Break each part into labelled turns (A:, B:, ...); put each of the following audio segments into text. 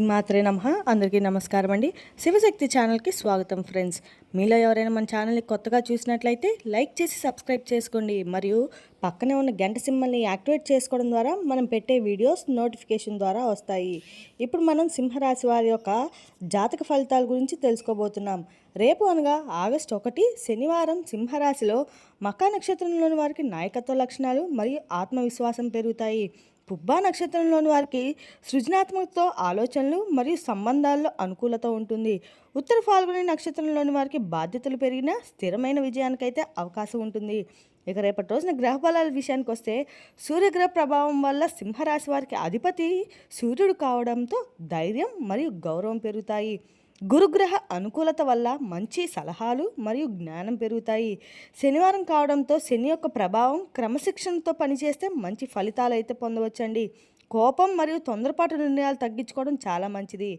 A: మాత్రే నమః. అందరికీ నమస్కారం అండి. శివశక్తి ఛానల్కి స్వాగతం ఫ్రెండ్స్. మీలో ఎవరైనా మన ఛానల్ని కొత్తగా చూసినట్లయితే లైక్ చేసి సబ్స్క్రైబ్ చేసుకోండి. మరియు పక్కనే ఉన్న గంట సింబల్ని యాక్టివేట్ చేసుకోవడం ద్వారా మనం పెట్టే వీడియోస్ నోటిఫికేషన్ ద్వారా వస్తాయి. ఇప్పుడు మనం సింహరాశి వారి యొక్క జాతక ఫలితాల గురించి తెలుసుకోబోతున్నాం. రేపు అనగా ఆగస్టు 1 శనివారం సింహరాశిలో మకా నక్షత్రంలోని వారికి నాయకత్వ లక్షణాలు మరియు ఆత్మవిశ్వాసం పెరుగుతాయి. పుబ్బా నక్షత్రంలోని వారికి సృజనాత్మకతో ఆలోచనలు మరియు సంబంధాల్లో అనుకూలత ఉంటుంది. ఉత్తర ఫాల్గుని నక్షత్రంలోని వారికి బాధ్యతలు పెరిగిన స్థిరమైన విజయానికైతే అవకాశం ఉంటుంది. ఇక రేపటి రోజున గ్రహ బలాల విషయానికి వస్తే సూర్యగ్రహ ప్రభావం వల్ల సింహరాశి వారికి అధిపతి సూర్యుడు కావడంతో ధైర్యం మరియు గౌరవం పెరుగుతాయి. గురుగ్రహ అనుకూలత వల్ల మంచి సలహాలు మరియు జ్ఞానం పెరుగుతాయి. శనివారం కావడంతో శని యొక్క ప్రభావం క్రమశిక్షణతో పనిచేస్తే మంచి ఫలితాలు అయితే పొందవచ్చండి. కోపం మరియు తొందరపాటు నిర్ణయాలు తగ్గించుకోవడం చాలా మంచిది.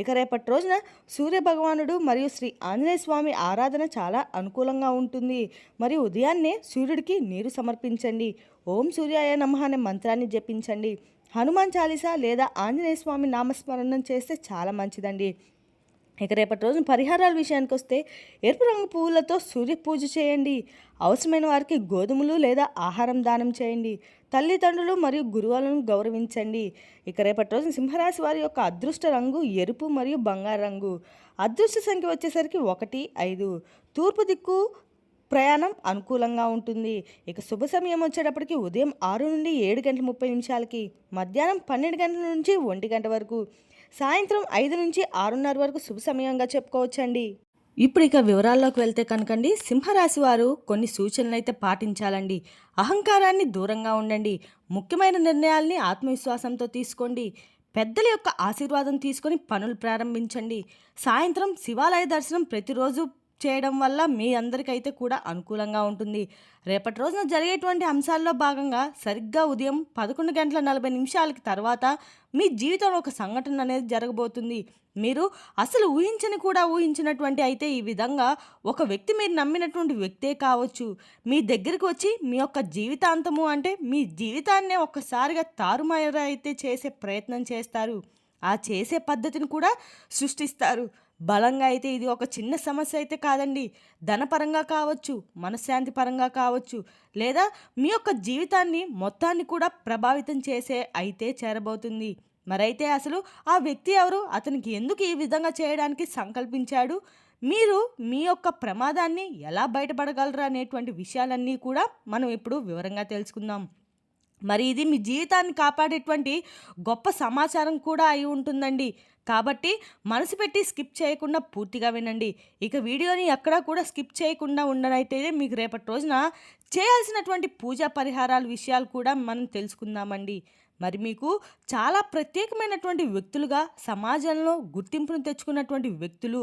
A: ఇక రేపటి రోజున సూర్య భగవానుడు మరియు శ్రీ ఆంజనేయ స్వామి ఆరాధన చాలా అనుకూలంగా ఉంటుంది. మరియు ఉదయాన్నే సూర్యుడికి నీరు సమర్పించండి. ఓం సూర్యాయ నమః అనే మంత్రాన్ని జపించండి. హనుమాన్ చాలీసా లేదా ఆంజనేయ స్వామి నామస్మరణం చేస్తే చాలా మంచిదండి. ఇక రేపటి రోజున పరిహారాల విషయానికి వస్తే ఎరుపు రంగు పువ్వులతో సూర్య పూజ చేయండి. అవసరమైన వారికి గోధుమలు లేదా ఆహారం దానం చేయండి. తల్లిదండ్రులు మరియు గురువులను గౌరవించండి. ఇక రేపటి రోజున సింహరాశి వారి యొక్క అదృష్ట రంగు ఎరుపు మరియు బంగారు రంగు. అదృష్ట సంఖ్య వచ్చేసరికి 1, 5. తూర్పు దిక్కు ప్రయాణం అనుకూలంగా ఉంటుంది. ఇక శుభ సమయం వచ్చేటప్పటికి ఉదయం 6 నుండి 7 గంటల 30 నిమిషాలకి, మధ్యాహ్నం 12 గంటల నుంచి 1 గంట వరకు, సాయంత్రం 5 నుంచి 6:30 వరకు శుభ సమయంగా చెప్పుకోవచ్చండి. ఇప్పుడు ఇక వివరాల్లోకి వెళ్తే కనుకండి, సింహరాశి వారు కొన్ని సూచనలు అయితే పాటించాలండి. అహంకారాన్ని దూరంగా ఉండండి. ముఖ్యమైన నిర్ణయాల్ని ఆత్మవిశ్వాసంతో తీసుకోండి. పెద్దల యొక్క ఆశీర్వాదం తీసుకొని పనులు ప్రారంభించండి. సాయంత్రం శివాలయ దర్శనం ప్రతిరోజు చేయడం వల్ల మీ అందరికైతే కూడా అనుకూలంగా ఉంటుంది. రేపటి రోజున జరిగేటువంటి అంశాల్లో భాగంగా సరిగ్గా ఉదయం 11 గంటల 40 నిమిషాలకి తర్వాత మీ జీవితంలో ఒక సంఘటన అనేది జరగబోతుంది. మీరు అసలు ఊహించినటువంటి అయితే ఈ విధంగా ఒక వ్యక్తి, మీరు నమ్మినటువంటి వ్యక్తే కావచ్చు, మీ దగ్గరికి వచ్చి మీ యొక్క జీవితాంతము అంటే మీ జీవితాన్నే ఒక్కసారిగా తారుమారు అయితే చేసే ప్రయత్నం చేస్తారు. ఆ చేసే పద్ధతిని కూడా సృష్టిస్తారు. బలంగా అయితే ఇది ఒక చిన్న సమస్య అయితే కాదండి. ధనపరంగా కావచ్చు, మనశ్శాంతి పరంగా కావచ్చు, లేదా మీ యొక్క జీవితాన్ని మొత్తాన్ని కూడా ప్రభావితం చేసే అయితే చేరబోతుంది. మరైతే అసలు ఆ వ్యక్తి ఎవరు, అతనికి ఎందుకు ఈ విధంగా చేయడానికి సంకల్పించాడు, మీరు మీ యొక్క ప్రమాదాన్ని ఎలా బయటపడగలరు అనేటువంటి విషయాలన్నీ కూడా మనం ఇప్పుడు వివరంగా తెలుసుకుందాం. మరి ఇది మీ జీవితాన్ని కాపాడేటువంటి గొప్ప సమాచారం కూడా అయి ఉంటుందండి. కాబట్టి మనసు పెట్టి స్కిప్ చేయకుండా పూర్తిగా వినండి. ఇక వీడియోని ఎక్కడా కూడా స్కిప్ చేయకుండా ఉండనైతే మీకు రేపటి రోజున చేయాల్సినటువంటి పూజా పరిహారాల విషయాలు కూడా మనం తెలుసుకుందామండి. మరి మీకు చాలా ప్రత్యేకమైనటువంటి వ్యక్తులుగా సమాజంలో గుర్తింపును తెచ్చుకున్నటువంటి వ్యక్తులు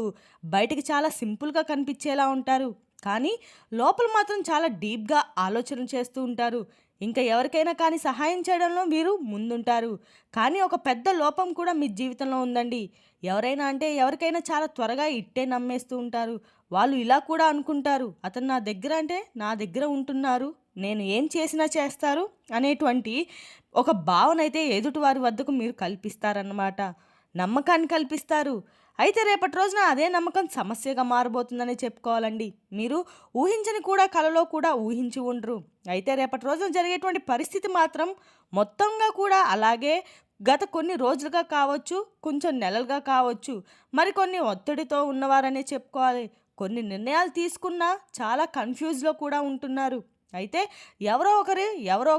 A: బయటికి చాలా సింపుల్గా కనిపించేలా ఉంటారు, కానీ లోపల మాత్రం చాలా డీప్గా ఆలోచన చేస్తూ ఉంటారు. ఇంకా ఎవరికైనా కానీ సహాయం చేయడంలో వీరు ముందుంటారు. కానీ ఒక పెద్ద లోపం కూడా మీ జీవితంలో ఉందండి. ఎవరికైనా చాలా త్వరగా ఇట్టే నమ్మేస్తూ ఉంటారు. వాళ్ళు ఇలా కూడా అనుకుంటారు, అతను నా దగ్గర అంటే నా దగ్గర ఉంటున్నారు, నేను ఏం చేసినా చేస్తారు అనేటువంటి ఒక భావన అయితే ఎదుటి వారి వద్దకు మీరు కల్పిస్తారన్నమాట. నమ్మకాన్ని కల్పిస్తారు. అయితే రేపటి రోజున అదే నమ్మకం సమస్యగా మారబోతుందని చెప్పుకోవాలండి. మీరు ఊహించని కూడా కలలో కూడా ఊహించి ఉండరు. అయితే రేపటి రోజున జరిగేటువంటి పరిస్థితి మాత్రం మొత్తంగా కూడా అలాగే గత కొన్ని రోజులుగా కావచ్చు, కొంచెం నెలలుగా కావచ్చు, మరికొన్ని ఒత్తిడితో ఉన్నవారనే చెప్పుకోవాలి. కొన్ని నిర్ణయాలు తీసుకున్నా చాలా కన్ఫ్యూజ్లో కూడా ఉంటున్నారు. అయితే ఎవరో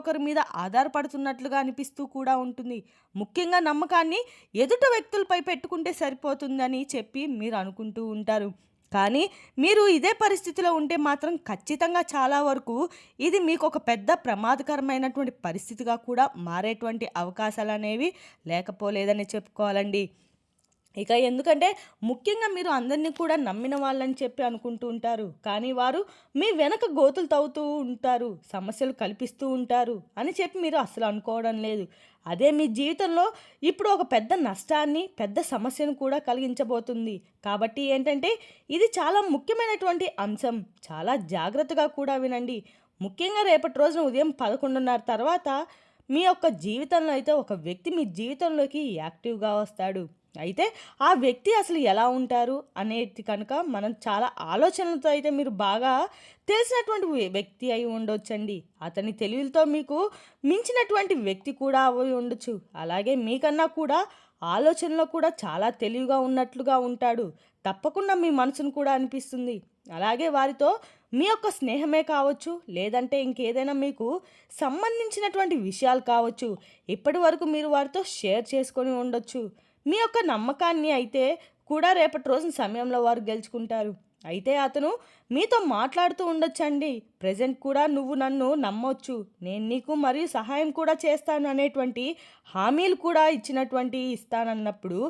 A: ఒకరి మీద ఆధారపడుతున్నట్లుగా అనిపిస్తూ కూడా ఉంటుంది. ముఖ్యంగా నమ్మకాన్ని ఎదుటి వ్యక్తులపై పెట్టుకుంటే సరిపోతుందని చెప్పి మీరు అనుకుంటూ ఉంటారు. కానీ మీరు ఇదే పరిస్థితిలో ఉంటే మాత్రం ఖచ్చితంగా చాలా వరకు ఇది మీకు ఒక పెద్ద ప్రమాదకరమైనటువంటి పరిస్థితిగా కూడా మారేటువంటి అవకాశాలు అనేవి లేకపోలేదని చెప్పుకోవాలండి. ఇక ఎందుకంటే ముఖ్యంగా మీరు అందరినీ కూడా నమ్మిన వాళ్ళని చెప్పి అనుకుంటూ ఉంటారు, కానీ వారు మీ వెనక గోతులు తవ్వుతూ ఉంటారు, సమస్యలు కల్పిస్తూ ఉంటారు అని చెప్పి మీరు అసలు అనుకోవడం లేదు. అదే మీ జీవితంలో ఇప్పుడు ఒక పెద్ద నష్టాన్ని, పెద్ద సమస్యను కూడా కలిగించబోతుంది. కాబట్టి ఏంటంటే ఇది చాలా ముఖ్యమైనటువంటి అంశం. చాలా జాగ్రత్తగా కూడా వినండి. ముఖ్యంగా రేపటి రోజున ఉదయం 11:30 తర్వాత మీ యొక్క జీవితంలో అయితే ఒక వ్యక్తి మీ జీవితంలోకి యాక్టివ్గా వస్తాడు. అయితే ఆ వ్యక్తి అసలు ఎలా ఉంటారు అనేది కనుక మనం చాలా ఆలోచనలతో అయితే మీరు బాగా తెలిసినటువంటి వ్యక్తి అయి ఉండొచ్చండి. అతని తెలివితో మీకు మించినటువంటి వ్యక్తి కూడా అయి ఉండొచ్చు. అలాగే మీకన్నా కూడా ఆలోచనలో కూడా చాలా తెలివిగా ఉన్నట్లుగా ఉంటాడు. తప్పకుండా మీ మనసును కూడా అనిపిస్తుంది. అలాగే వారితో మీ యొక్క స్నేహమే కావచ్చు, లేదంటే ఇంకేదైనా మీకు సంబంధించినటువంటి విషయాలు కావచ్చు, ఇప్పటి వరకు మీరు వారితో షేర్ చేసుకొని ఉండొచ్చు. మీ యొక్క నమ్మకాన్ని అయితే కూడా రేపటి రోజున సమయంలో వారు గెలుచుకుంటారు. అయితే అతను మీతో మాట్లాడుతూ ఉండొచ్చండి. ప్రెజెంట్ కూడా నువ్వు నన్ను నమ్మొచ్చు, నేను నీకు మరియు సహాయం కూడా చేస్తాను అనేటువంటి హామీలు కూడా ఇస్తానన్నప్పుడు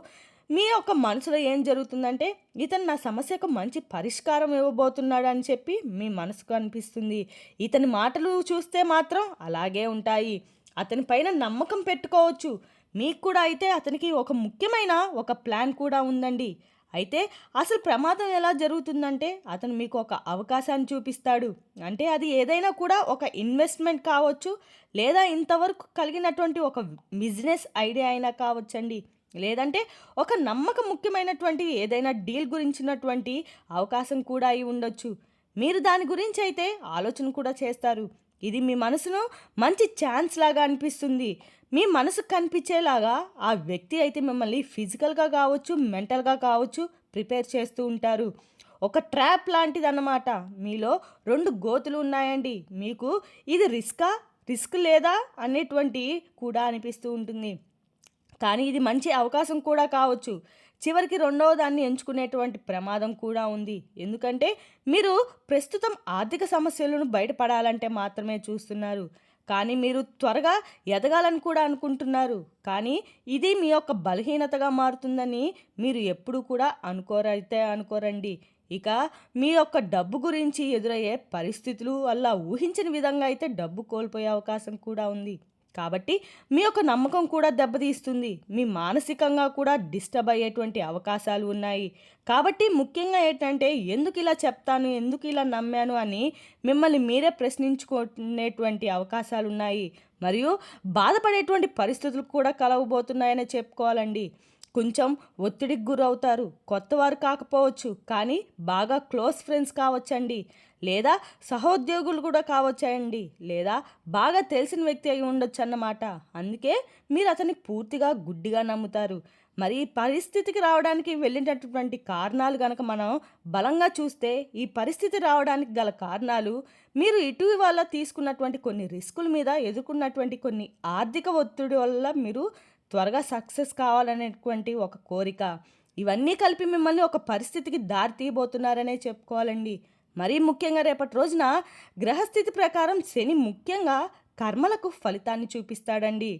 A: మీ యొక్క మనసులో ఏం జరుగుతుందంటే ఇతను నా సమస్యకు మంచి పరిష్కారం ఇవ్వబోతున్నాడు అని చెప్పి మీ మనసుకు అనిపిస్తుంది. ఇతని మాటలు చూస్తే మాత్రం అలాగే ఉంటాయి. అతని పైన నమ్మకం పెట్టుకోవచ్చు. మీకు కూడా అయితే అతనికి ఒక ముఖ్యమైన ఒక ప్లాన్ కూడా ఉందండి. అయితే అసలు ప్రమాదం ఎలా జరుగుతుందంటే అతను మీకు ఒక అవకాశాన్ని చూపిస్తాడు. అంటే అది ఏదైనా కూడా ఒక ఇన్వెస్ట్మెంట్ కావచ్చు, లేదా ఇంతవరకు కలిగినటువంటి ఒక బిజినెస్ ఐడియా అయినా కావచ్చండి, లేదంటే ఒక నమ్మకం ముఖ్యమైనటువంటి ఏదైనా డీల్ గురించినటువంటి అవకాశం కూడా అయి ఉండొచ్చు. మీరు దాని గురించి అయితే ఆలోచన కూడా చేస్తారు. ఇది మీ మనసును మంచి ఛాన్స్ లాగా అనిపిస్తుంది. మీ మనసుకు కనిపించేలాగా ఆ వ్యక్తి అయితే మిమ్మల్ని ఫిజికల్గా కావచ్చు, మెంటల్గా కావచ్చు ప్రిపేర్ చేస్తూ ఉంటారు. ఒక ట్రాప్ లాంటిది అన్నమాట. మీలో 2 గోతులు ఉన్నాయండి. మీకు ఇది రిస్క్ లేదా అనేటువంటి కూడా అనిపిస్తూ ఉంటుంది. కానీ ఇది మంచి అవకాశం కూడా కావచ్చు. చివరికి రెండవ దాన్ని ఎంచుకునేటువంటి ప్రమాదం కూడా ఉంది. ఎందుకంటే మీరు ప్రస్తుతం ఆర్థిక సమస్యలను బయటపడాలంటే మాత్రమే చూస్తున్నారు. కానీ మీరు త్వరగా ఎదగాలని కూడా అనుకుంటున్నారు. కానీ ఇది మీ యొక్క బలహీనతగా మారుతుందని మీరు ఎప్పుడు కూడా అనుకోరండి. ఇక మీ యొక్క డబ్బు గురించి ఎదురయ్యే పరిస్థితులు వల్ల ఊహించని విధంగా అయితే డబ్బు కోల్పోయే అవకాశం కూడా ఉంది. కాబట్టి మీ యొక్క నమ్మకం కూడా దెబ్బతీస్తుంది. మీ మానసికంగా కూడా డిస్టర్బ్ అయ్యేటువంటి అవకాశాలు ఉన్నాయి. కాబట్టి ముఖ్యంగా ఏంటంటే ఎందుకు ఇలా చెప్తాను, ఎందుకు ఇలా నమ్మాను అని మిమ్మల్ని మీరే ప్రశ్నించుకునేటువంటి అవకాశాలు ఉన్నాయి. మరియు బాధపడేటువంటి పరిస్థితులు కూడా కలగబోతున్నాయని చెప్పుకోవాలండి. కొంచెం ఒత్తిడికి గురవుతారు. కొత్తవారు కాకపోవచ్చు, కానీ బాగా క్లోజ్ ఫ్రెండ్స్ కావచ్చండి, లేదా సహోద్యోగులు కూడా కావచ్చండి, లేదా బాగా తెలిసిన వ్యక్తి అయి ఉండొచ్చు అన్నమాట. అందుకే మీరు అతన్ని పూర్తిగా గుడ్డిగా నమ్ముతారు. మరి ఈ పరిస్థితికి రావడానికి వెళ్ళినటువంటి కారణాలు కనుక మనం బలంగా చూస్తే, ఈ పరిస్థితి రావడానికి గల కారణాలు మీరు ఇటీవల తీసుకున్నటువంటి కొన్ని రిస్కుల మీద ఎదుర్కొన్నటువంటి కొన్ని ఆర్థిక ఒత్తిడి వల్ల మీరు త్వరగా సక్సెస్ కావాలనేటువంటి ఒక కోరిక, ఇవన్నీ కలిపి మిమ్మల్ని ఒక పరిస్థితికి దారి తీయబోతున్నారనే చెప్పుకోవాలండి. మరీ ముఖ్యంగా రేపటి రోజున గ్రహస్థితి ప్రకారం శని ముఖ్యంగా కర్మలకు ఫలితాన్ని చూపిస్తాడండి.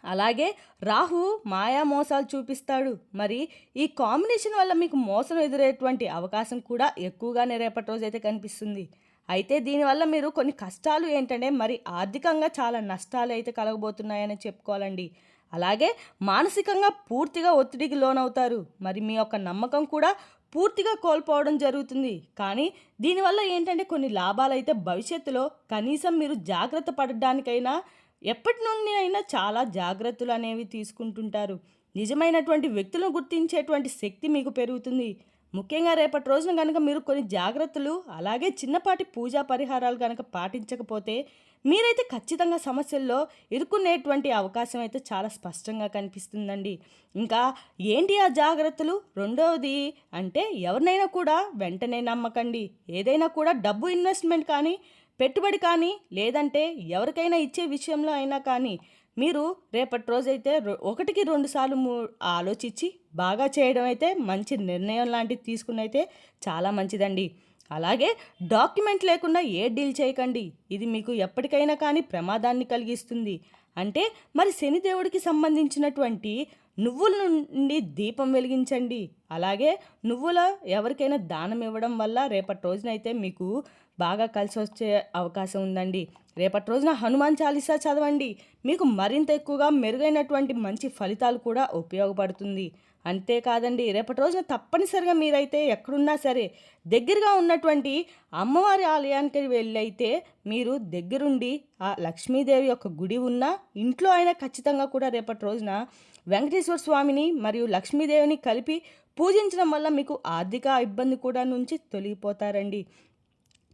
A: అలాగే రాహు మాయా మోసాలు చూపిస్తాడు. మరి ఈ కాంబినేషన్ వల్ల మీకు మోసం ఎదురయ్యేటువంటి అవకాశం కూడా ఎక్కువగానే రేపటి రోజు అయితే కనిపిస్తుంది. అయితే దీనివల్ల మీరు కొన్ని కష్టాలు ఏంటంటే మరి ఆర్థికంగా చాలా నష్టాలు అయితే కలగబోతున్నాయని చెప్పుకోవాలండి. అలాగే మానసికంగా పూర్తిగా ఒత్తిడికి లోనవుతారు. మరి మీ యొక్క నమ్మకం కూడా పూర్తిగా కోల్పోవడం జరుగుతుంది. కానీ దీనివల్ల ఏంటంటే కొన్ని లాభాలు అయితే భవిష్యత్తులో కనీసం మీరు జాగ్రత్త పడడానికైనా ఎప్పటి నుండి అయినా చాలా జాగ్రత్తలు అనేవి తీసుకుంటుంటారు. నిజమైనటువంటి వ్యక్తులను గుర్తించేటువంటి శక్తి మీకు పెరుగుతుంది. ముఖ్యంగా రేపటి రోజున కనుక మీరు కొన్ని జాగ్రత్తలు అలాగే చిన్నపాటి పూజా పరిహారాలు కనుక పాటించకపోతే మీరైతే ఖచ్చితంగా సమస్యల్లో ఇరుక్కునేటువంటి అవకాశం అయితే చాలా స్పష్టంగా కనిపిస్తుందండి. ఇంకా ఏంటి ఆ జాగ్రత్తలు? రెండవది అంటే ఎవరినైనా కూడా వెంటనే నమ్మకండి. ఏదైనా కూడా డబ్బు ఇన్వెస్ట్మెంట్ కానీ, పెట్టుబడి కానీ, లేదంటే ఎవరికైనా ఇచ్చే విషయంలో అయినా కానీ మీరు రేపటి రోజైతే 1కి 2 సార్లు ఆలోచించి బాగా చేయడం అయితే మంచి నిర్ణయం లాంటిది తీసుకుని అయితే చాలా మంచిదండి. అలాగే డాక్యుమెంట్ లేకుండా ఏ డీల్ చేయకండి. ఇది మీకు ఎప్పటికైనా కానీ ప్రమాదాన్ని కలిగిస్తుంది. అంటే మరి శనిదేవుడికి సంబంధించినటువంటి నువ్వుల నుండి దీపం వెలిగించండి. అలాగే నువ్వుల ఎవరికైనా దానం ఇవ్వడం వల్ల రేపటి రోజునైతే మీకు బాగా కలిసి వచ్చే అవకాశం ఉందండి. రేపటి రోజున హనుమాన్ చాలీసా చదవండి. మీకు మరింత ఎక్కువగా మెరుగైనటువంటి మంచి ఫలితాలు కూడా ఉపయోగపడుతుంది. అంతేకాదండి, రేపటి రోజున తప్పనిసరిగా మీరైతే ఎక్కడున్నా సరే దగ్గరగా ఉన్నటువంటి అమ్మవారి ఆలయానికి వెళ్ళైతే మీరు దగ్గరుండి ఆ లక్ష్మీదేవి యొక్క గుడి ఉన్న ఇంట్లో అయినా ఖచ్చితంగా కూడా రేపటి రోజున వెంకటేశ్వర స్వామిని మరియు లక్ష్మీదేవిని కలిపి పూజించడం వల్ల మీకు ఆర్థిక ఇబ్బంది కూడా నుంచి తొలగిపోతారండి.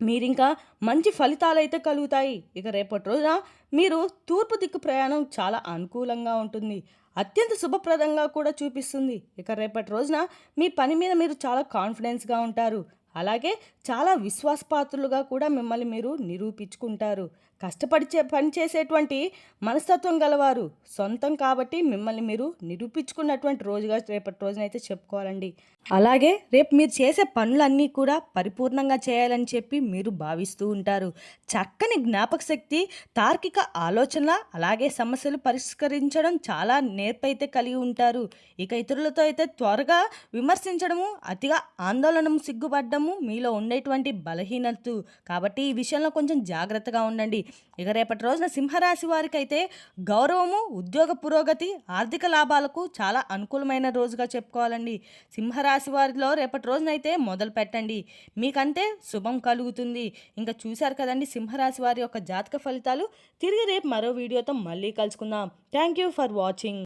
A: మీరింకా మంచి ఫలితాలైతే కలుగుతాయి. ఇక రేపటి రోజున మీరు తూర్పు దిక్కు ప్రయాణం చాలా అనుకూలంగా ఉంటుంది. అత్యంత శుభప్రదంగా కూడా చూపిస్తుంది. ఇక రేపటి రోజున మీ పని మీద మీరు చాలా కాన్ఫిడెన్స్గా ఉంటారు. అలాగే చాలా విశ్వాసపాత్రులుగా కూడా మిమ్మల్ని మీరు నిరూపించుకుంటారు. కష్టపడి పని చేసేటువంటి మనస్తత్వం గలవారు సొంతం కాబట్టి మిమ్మల్ని మీరు నిరూపించుకున్నటువంటి రోజుగా రేపటి రోజునైతే చెప్పుకోవాలండి. అలాగే రేపు మీరు చేసే పనులన్నీ కూడా పరిపూర్ణంగా చేయాలని చెప్పి మీరు భావిస్తూ ఉంటారు. చక్కని జ్ఞాపక శక్తి, తార్కిక ఆలోచన, అలాగే సమస్యలు పరిష్కరించడం చాలా నేర్పైతే కలిగి ఉంటారు. ఇక ఇతరులతో అయితే త్వరగా విమర్శించడము, అతిగా ఆందోళన, సిగ్గుపడ్డము మీలో ఉండేటువంటి బలహీనత. కాబట్టి ఈ విషయంలో కొంచెం జాగ్రత్తగా ఉండండి. ఇక రేపటి రోజున సింహరాశి వారికి అయితే గౌరవము, ఉద్యోగ పురోగతి, ఆర్థిక లాభాలకు చాలా అనుకూలమైన రోజుగా చెప్పుకోవాలండి. సింహరాశి వారిలో రేపటి రోజునైతే మొదలు పెట్టండి, మీకంటే శుభం కలుగుతుంది. ఇంకా చూశారు కదండి సింహరాశి వారి యొక్క జాతక ఫలితాలు. తిరిగి రేపు మరో వీడియోతో మళ్ళీ కలుసుకుందాం. Thank you for watching.